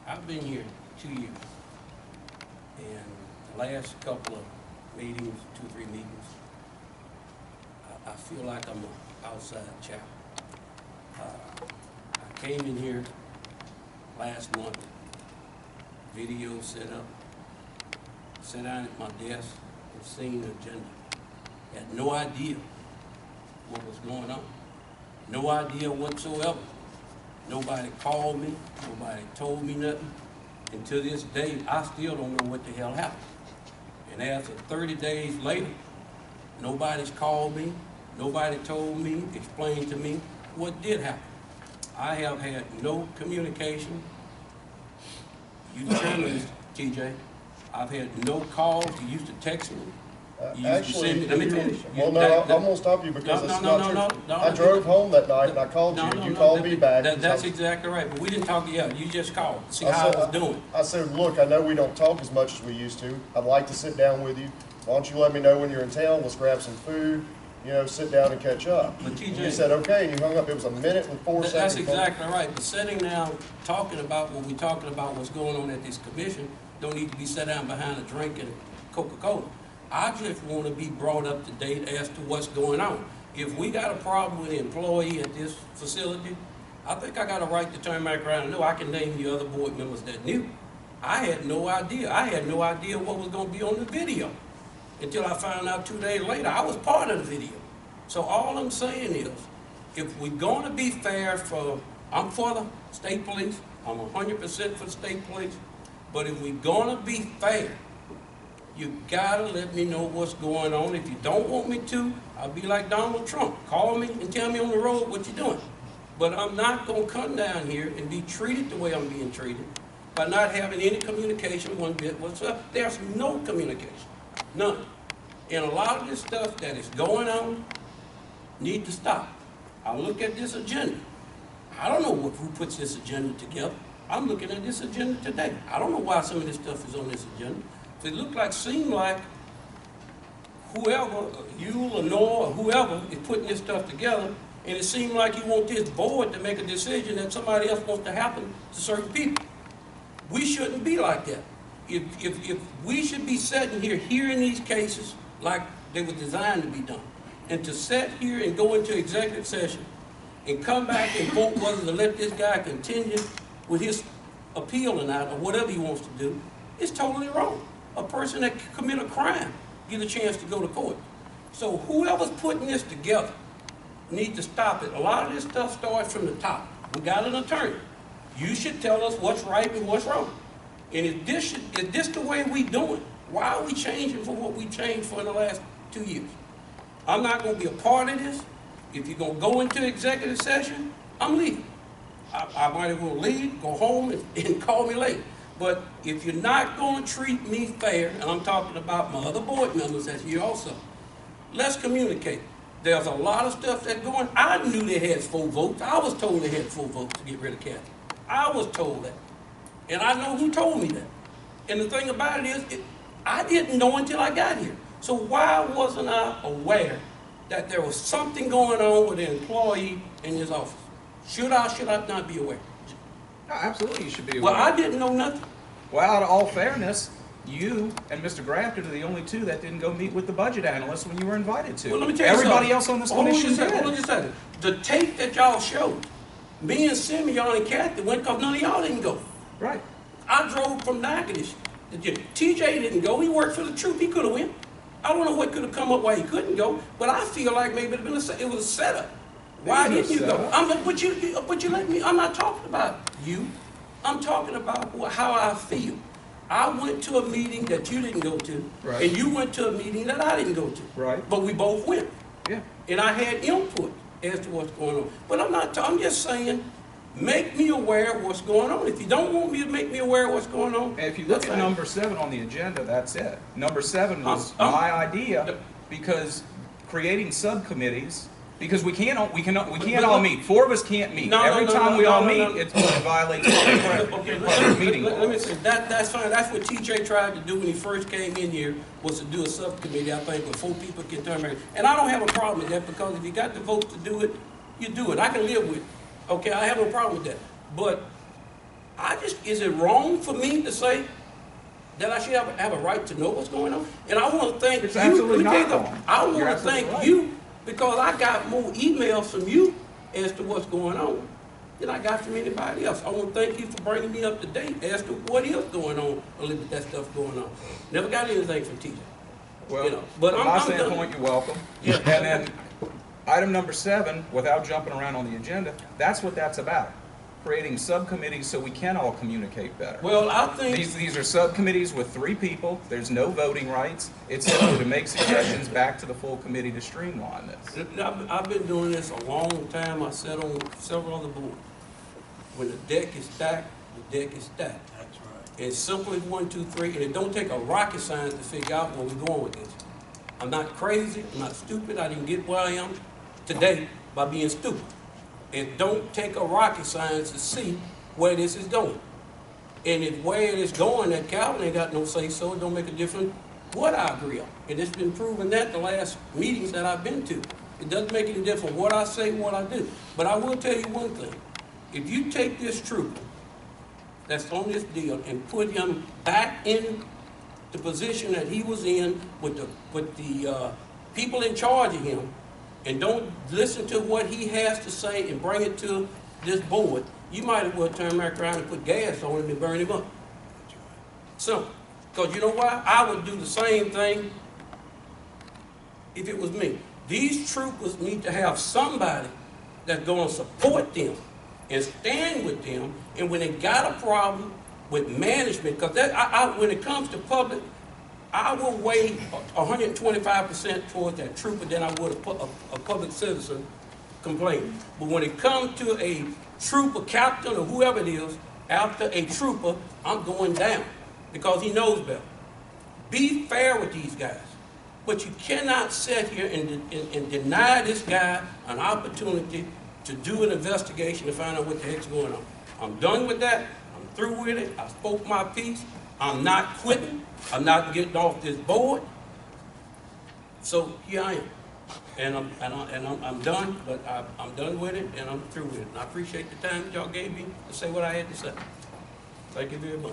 I've been here 2 years, and the last couple of meetings, 2 or 3 meetings, I feel like I'm an outside child. I came in here last month, video set up, sat down at my desk and seen the agenda. Had no idea what was going on. No idea whatsoever. Nobody called me, nobody told me nothing. And to this day, I still don't know what the hell happened. And after 30 days later, nobody's called me, nobody told me, explained to me what did happen. I have had no communication. You determined, TJ. I've had no calls. You used to text me. Actually, let me finish. Well, no, I'm going to stop you because it's not true. I drove home that night and I called you and you called me back. That's exactly right, but we didn't talk yet. You just called to see how I was doing. I said, look, I know we don't talk as much as we used to. I'd like to sit down with you. Why don't you let me know when you're in town? Let's grab some food, you know, sit down and catch up. But TJ, and you said, okay, and you hung up. It was a minute and 4 seconds. That's exactly right, but sitting down, talking about what we're talking about, what's going on at this commission, don't need to be sat down behind a drink and Coca-Cola. I just want to be brought up to date as to what's going on. If we got a problem with an employee at this facility, I think I got a right to turn back around and know I can name you other board members that knew. I had no idea. I had no idea what was going to be on the video until I found out 2 days later. I was part of the video. So all I'm saying is, if we're going to be fair I'm for the state police. I'm 100% for the state police. But if we're going to be fair, you gotta let me know what's going on. If you don't want me to, I'll be like Donald Trump. Call me and tell me on the road what you're doing. But I'm not gonna come down here and be treated the way I'm being treated by not having any communication one bit whatsoever. There's no communication, none. And a lot of this stuff that is going on need to stop. I look at this agenda. I don't know who puts this agenda together. I'm looking at this agenda today. I don't know why some of this stuff is on this agenda. It seemed like whoever, you, Lenore, or whoever is putting this stuff together, and it seemed like you want this board to make a decision that somebody else wants to happen to certain people. We shouldn't be like that. If we should be sitting here hearing these cases like they were designed to be done, and to sit here and go into executive session and come back and vote whether to let this guy continue with his appeal or not, or whatever he wants to do, it's totally wrong. A person that commit a crime get a chance to go to court. So whoever's putting this together needs to stop it. A lot of this stuff starts from the top. We got an attorney. You should tell us what's right and what's wrong. And is this the way we doing? Why are we changing for what we changed for in the last 2 years? I'm not going to be a part of this. If you're going to go into executive session, I'm leaving. I might as well leave, go home, and call me later. But if you're not going to treat me fair, and I'm talking about my other board members that's here also, let's communicate. There's a lot of stuff that's going. I knew they had 4 votes. I was told they had 4 votes to get rid of Kathy. I was told that. And I know who told me that. And the thing about it is, I didn't know until I got here. So why wasn't I aware that there was something going on with an employee in his office? Should I not be aware? No, absolutely you should be aware. Well, I didn't know nothing. Well, out of all fairness, you and Mr. Grafton are the only 2 that didn't go meet with the budget analyst when you were invited to. Well, let me tell you Everybody something. else on this commission did. Hold on just a second. The tape that y'all showed, me and Simeon and Kathy went because none of y'all didn't go. Right. I drove from Natchitoches. TJ didn't go. He worked for the troop. He could have went. I don't know what could have come up why he couldn't go, but I feel like maybe it was a setup. Why didn't you go? But you let me. I'm not talking about you. I'm talking about how I feel. I went to a meeting that you didn't go to, right, and you went to a meeting that I didn't go to. Right. But we both went. Yeah. And I had input as to what's going on. But I'm just saying, make me aware of what's going on. If you don't want me to make me aware of what's going on, and if you look at number 7 on the agenda, that's it. Number 7 was my idea, because creating subcommittees. Because we can't all meet. 4 of us can't meet. Every time we all meet, it violates the meeting law. Let me say, that's fine. That's what TJ tried to do when he first came in here, was to do a subcommittee, I think, where 4 people can turn around. And I don't have a problem with that, because if you got the votes to do it, you do it. I can live with it. Okay, I have no problem with that. But is it wrong for me to say that I should have a right to know what's going on? And I want to thank It's you. absolutely Let me not tell you, wrong. I want You're to absolutely thank right. you because I got more emails from you as to what's going on than I got from anybody else. I want to thank you for bringing me up to date as to what is going on, a little bit that stuff going on. Never got anything from TJ. Well, You know, but from I'm my done. standpoint, you're welcome. Yeah. And then item number 7, without jumping around on the agenda, that's what that's about. Creating subcommittees so we can all communicate better. Well, I think These are subcommittees with 3 people. There's no voting rights. It's simply to make suggestions back to the full committee to streamline this. I've been doing this a long time. I sat on several other boards. When the deck is stacked, the deck is stacked. That's right. It's simple as 1, 2, 3, and it don't take a rocket science to figure out where we're going with this. I'm not crazy, I'm not stupid, I didn't get where I am today by being stupid. It don't take a rocket science to see where this is going. And if where it is going, that Calvin ain't got no say so, it don't make a difference what I agree on. And it's been proven that the last meetings that I've been to. It doesn't make any difference what I say, what I do. But I will tell you one thing. If you take this trooper that's on this deal and put him back in the position that he was in with the people in charge of him, and don't listen to what he has to say and bring it to this board, you might as well turn back around and put gas on him and burn him up. Simple. Because you know why? I would do the same thing if it was me. These troopers need to have somebody that's going to support them and stand with them, and when they got a problem with management, because when it comes to public, I will weigh 125% towards that trooper than I would a public citizen complaining. But when it comes to a trooper captain or whoever it is, after a trooper, I'm going down because he knows better. Be fair with these guys. But you cannot sit here and deny this guy an opportunity to do an investigation to find out what the heck's going on. I'm done with that. I'm through with it. I spoke my piece. I'm not quitting. I'm not getting off this board. So here I am, and I'm done. But I'm done with it, and I'm through with it. And I appreciate the time that y'all gave me to say what I had to say. Thank you very much.